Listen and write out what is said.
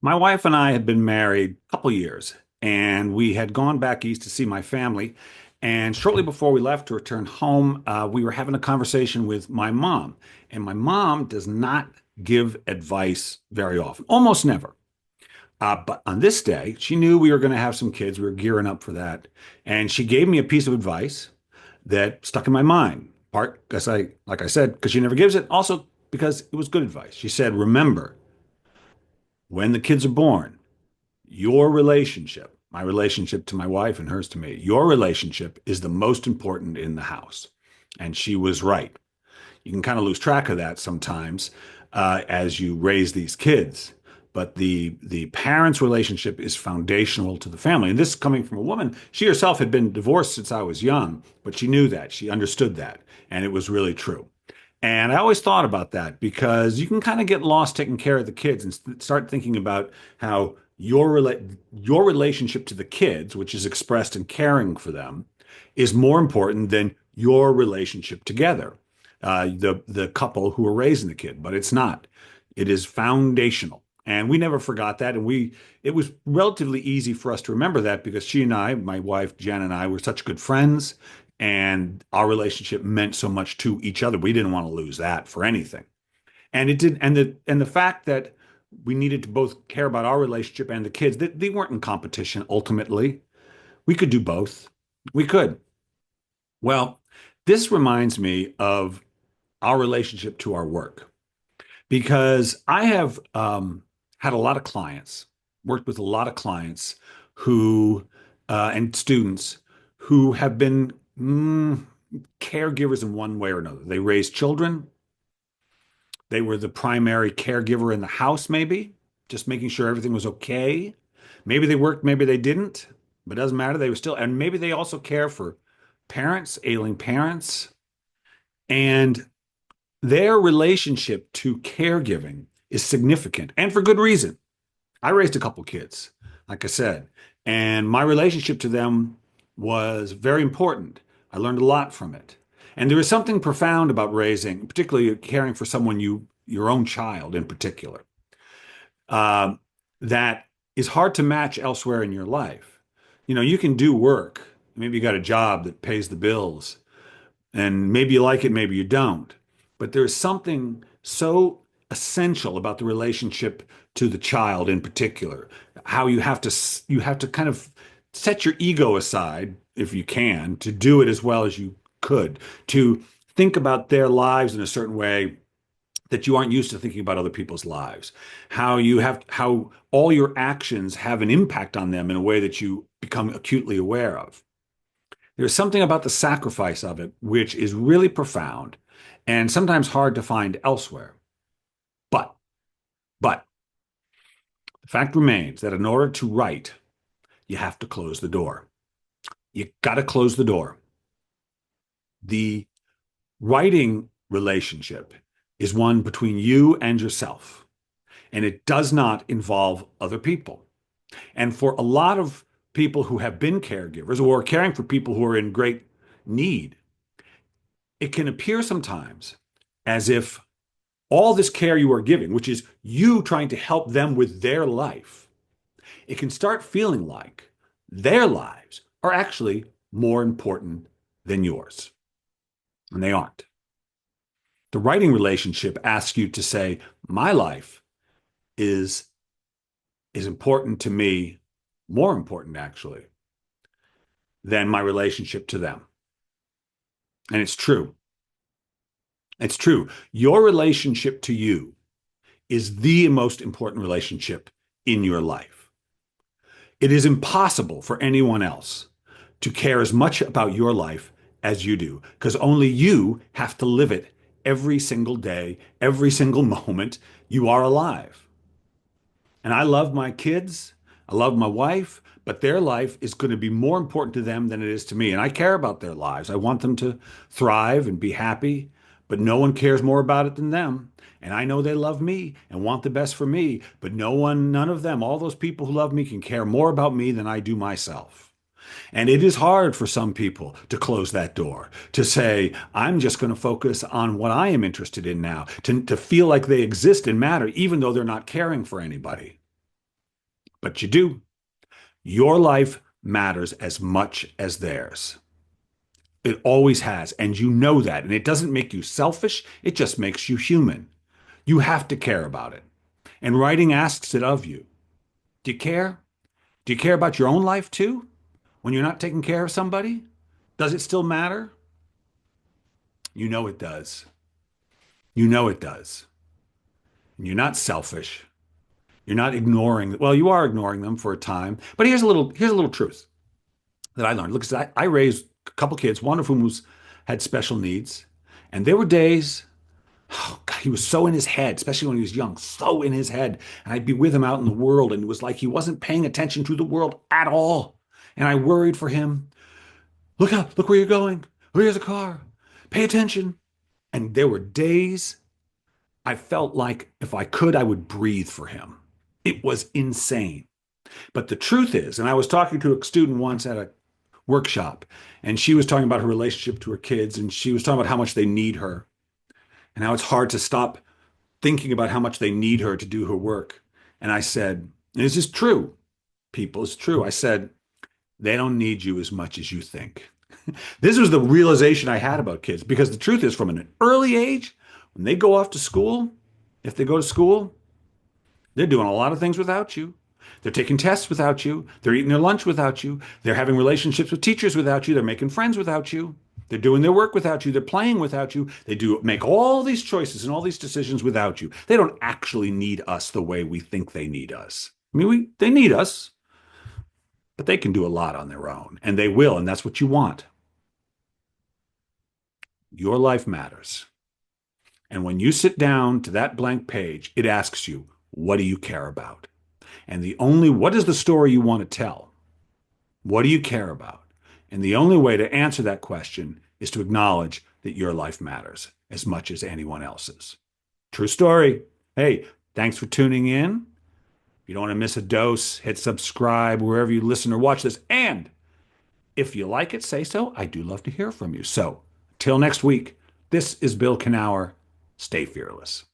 My wife and I had been married a couple years, and we had gone back east to see my family. And shortly before we left to return home, we were having a conversation with my mom. And my mom does not give advice very often, almost never. But on this day, she knew we were going to have some kids. We were gearing up for that. And she gave me a piece of advice that stuck in my mind. Part because like I said, because she never gives it. Also because it was good advice. She said, remember, when the kids are born, your relationship, my relationship to my wife and hers to me, your relationship is the most important in the house. And she was right. You can kind of lose track of that sometimes as you raise these kids. But the parents' relationship is foundational to the family. And this coming from a woman, she herself had been divorced since I was young, but she knew that. She understood that. And it was really true. And I always thought about that because you can kind of get lost taking care of the kids and start thinking about how your relationship to the kids, which is expressed in caring for them, is more important than your relationship together, the couple who are raising the kid. But it's not. It is foundational. And we never forgot that. And it was relatively easy for us to remember that because she and I, my wife Jen and I, were such good friends and our relationship meant so much to each other. We didn't want to lose that for anything. And it did, and the fact that we needed to both care about our relationship and the kids, they weren't in competition ultimately. We could do both. We could. Well, this reminds me of our relationship to our work because I have had a lot of clients, worked with a lot of clients who and students who have been caregivers in one way or another. They raised children. They were the primary caregiver in the house, maybe, just making sure everything was okay. Maybe they worked, maybe they didn't, but it doesn't matter. They were still, and maybe they also care for parents, ailing parents, and their relationship to caregiving is significant and for good reason. I raised a couple kids, like I said, and my relationship to them was very important. I learned a lot from it. And there is something profound about raising, particularly caring for someone your own child in particular, uh, that is hard to match elsewhere in your life. You know, you can do work. Maybe you got a job that pays the bills, and maybe you like it, maybe you don't. But there's something so essential about the relationship to the child in particular, how you have to kind of set your ego aside if you can to do it as well as you could, to think about their lives in a certain way that you aren't used to thinking about other people's lives, how all your actions have an impact on them in a way that you become acutely aware of. There's something about the sacrifice of it which is really profound and sometimes hard to find elsewhere. But, but the fact remains that in order to write, you have to close the door. You got to close the door. The writing relationship is one between you and yourself, and it does not involve other people. And for a lot of people who have been caregivers or are caring for people who are in great need, it can appear sometimes as if all this care you are giving, which is you trying to help them with their life, it can start feeling like their lives are actually more important than yours. And they aren't. The writing relationship asks you to say, my life is is important to me, more important actually, than my relationship to them. And it's true. It's true. Your relationship to you is the most important relationship in your life. It is impossible for anyone else to care as much about your life as you do, because only you have to live it every single day, every single moment you are alive. And I love my kids. I love my wife, but their life is going to be more important to them than it is to me. And I care about their lives. I want them to thrive and be happy, but no one cares more about it than them. And I know they love me and want the best for me, but none of them, all those people who love me can care more about me than I do myself. And it is hard for some people to close that door, to say, I'm just going to focus on what I am interested in now, to feel like they exist and matter, even though they're not caring for anybody. but you do. Your life matters as much as theirs. It always has. And you know that. And it doesn't make you selfish, it just makes you human. You have to care about it. And writing asks it of you. Do you care? Do you care about your own life too? When you're not taking care of somebody? Does it still matter? You know it does. You know it does. And you're not selfish. You're not ignoring, well, you are ignoring them for a time. But here's a little truth that I learned. Look, 'cause I raised a couple kids, one of whom had special needs. And there were days, oh God, he was so in his head, especially when he was young, so in his head. And I'd be with him out in the world, and it was like he wasn't paying attention to the world at all. And I worried for him. Look out, look where you're going. Oh, here's a car. Pay attention. And there were days I felt like if I could, I would breathe for him. It was insane. But the truth is, and I was talking to a student once at a workshop, and she was talking about her relationship to her kids, and she was talking about how much they need her, and how it's hard to stop thinking about how much they need her to do her work. And I said, and this is true, people, it's true. I said, they don't need you as much as you think. This was the realization I had about kids because the truth is, from an early age, when they go off to school, if they go to school, they're doing a lot of things without you. They're taking tests without you. They're eating their lunch without you. They're having relationships with teachers without you. They're making friends without you. They're doing their work without you. They're playing without you. They do make all these choices and all these decisions without you. They don't actually need us the way we think they need us. I mean, they need us, but they can do a lot on their own, and they will, and that's what you want. Your life matters. And when you sit down to that blank page, it asks you, what do you care about? And what is the story you want to tell? What do you care about? And the only way to answer that question is to acknowledge that your life matters as much as anyone else's. True story. Hey, thanks for tuning in. If you don't want to miss a dose, hit subscribe wherever you listen or watch this. And if you like it, say so. I do love to hear from you. So, till next week, this is Bill Kenower. Stay fearless.